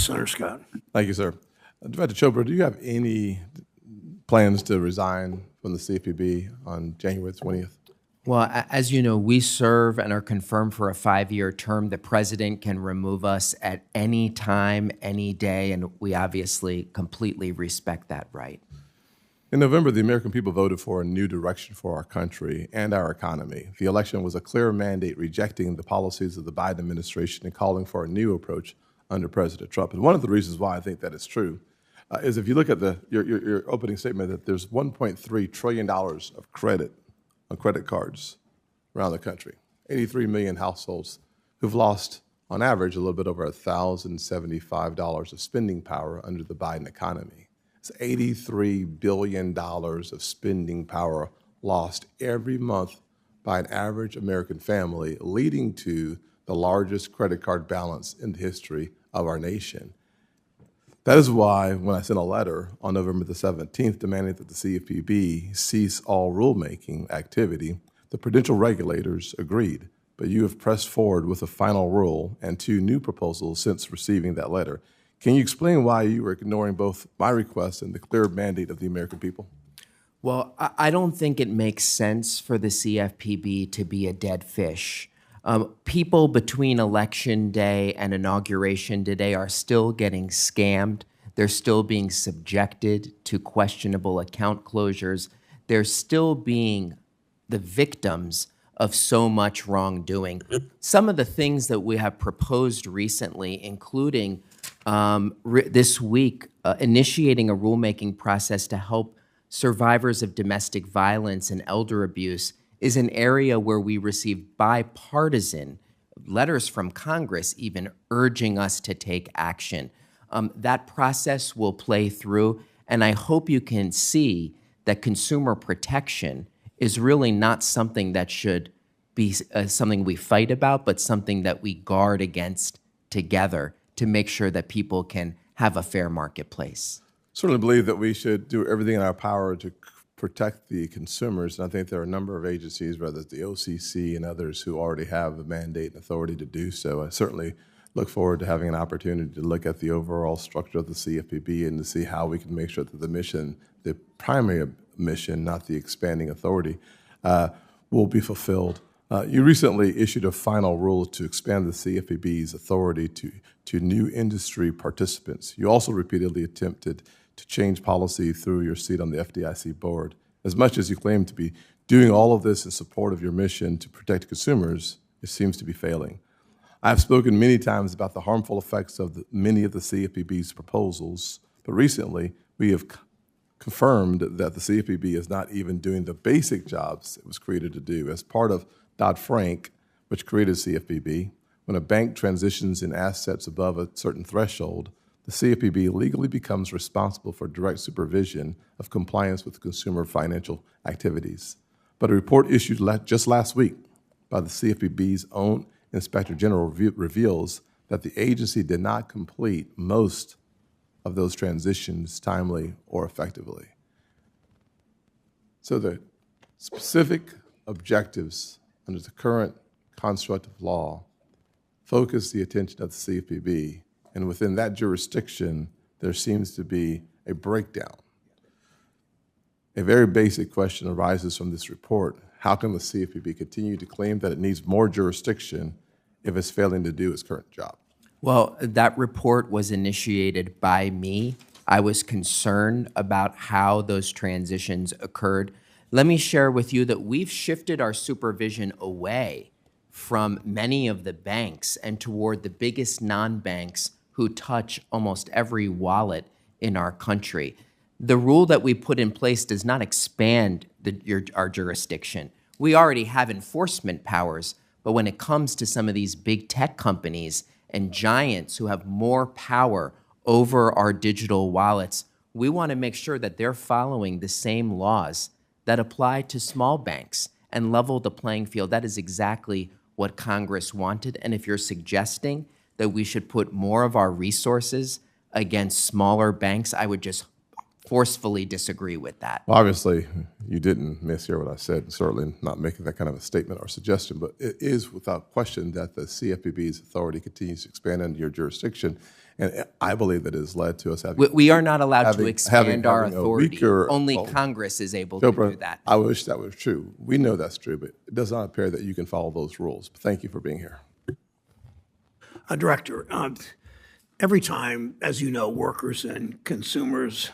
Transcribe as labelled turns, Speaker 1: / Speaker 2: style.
Speaker 1: Senator Scott.
Speaker 2: Thank you, sir. Director Chopra, do you have any plans to resign from the CFPB on January 20th?
Speaker 3: Well, as you know, we serve and are confirmed for a 5-year term. The president can remove us at any time, any day, and we obviously completely respect that right.
Speaker 2: In November, the American people voted for a new direction for our country and our economy. The election was a clear mandate rejecting the policies of the Biden administration and calling for a new approach under President Trump. And one of the reasons why I think that is true is if you look at your opening statement that there's $1.3 trillion of credit on credit cards around the country, 83 million households who've lost, on average, a little bit over $1,075 of spending power under the Biden economy. It's $83 billion of spending power lost every month by an average American family, leading to the largest credit card balance in the history of our nation. That is why when I sent a letter on November the 17th demanding that the CFPB cease all rulemaking activity, the prudential regulators agreed, but you have pressed forward with a final rule and 2 new proposals since receiving that letter. Can you explain why you were ignoring both my request and the clear mandate of the American people?
Speaker 3: Well, I don't think it makes sense for the CFPB to be a dead fish. People between Election Day and Inauguration Day are still getting scammed. They're still being subjected to questionable account closures. They're still being the victims of so much wrongdoing. Some of the things that we have proposed recently, including this week, initiating a rulemaking process to help survivors of domestic violence and elder abuse, is an area where we receive bipartisan letters from Congress even urging us to take action. That process will play through, and I hope you can see that consumer protection is really not something that should be something we fight about, but something that we guard against together to make sure that people can have a fair marketplace.
Speaker 2: Certainly believe that we should do everything in our power to protect the consumers, and I think there are a number of agencies, whether it's the OCC and others, who already have the mandate and authority to do so. I certainly look forward to having an opportunity to look at the overall structure of the CFPB and to see how we can make sure that the mission, the primary mission, not the expanding authority, will be fulfilled. You recently issued a final rule to expand the CFPB's authority to new industry participants. You also repeatedly attempted to change policy through your seat on the FDIC board. As much as you claim to be doing all of this in support of your mission to protect consumers, it seems to be failing. I have spoken many times about the harmful effects of many of the CFPB's proposals, but recently we have confirmed that the CFPB is not even doing the basic jobs it was created to do. As part of Dodd-Frank, which created CFPB, when a bank transitions in assets above a certain threshold, the CFPB legally becomes responsible for direct supervision of compliance with consumer financial activities. But a report issued just last week by the CFPB's own Inspector General reveals that the agency did not complete most of those transitions timely or effectively. So the specific objectives under the current construct of law focus the attention of the CFPB, and within that jurisdiction, there seems to be a breakdown. A very basic question arises from this report. How can the CFPB continue to claim that it needs more jurisdiction if it's failing to do its current job?
Speaker 3: Well, that report was initiated by me. I was concerned about how those transitions occurred. Let me share with you that we've shifted our supervision away from many of the banks and toward the biggest non-banks who touch almost every wallet in our country. The rule that we put in place does not expand our jurisdiction. We already have enforcement powers, but when it comes to some of these big tech companies and giants who have more power over our digital wallets, we want to make sure that they're following the same laws that apply to small banks and level the playing field. That is exactly what Congress wanted. And if you're suggesting that we should put more of our resources against smaller banks, I would just forcefully disagree with that.
Speaker 2: Well, obviously, you didn't mishear what I said, certainly not making that kind of a statement or suggestion, but it is without question that the CFPB's authority continues to expand under your jurisdiction. And I believe that has led to us having.
Speaker 3: We are not allowed to
Speaker 2: having-
Speaker 3: expand our
Speaker 2: having a
Speaker 3: authority.
Speaker 2: weaker-
Speaker 3: Only
Speaker 2: well,
Speaker 3: Congress is able to
Speaker 2: Chopra,
Speaker 3: do that.
Speaker 2: I wish that was true. We know that's true, but it does not appear that you can follow those rules. But thank you for being here.
Speaker 1: Director, every time, as you know, workers and consumers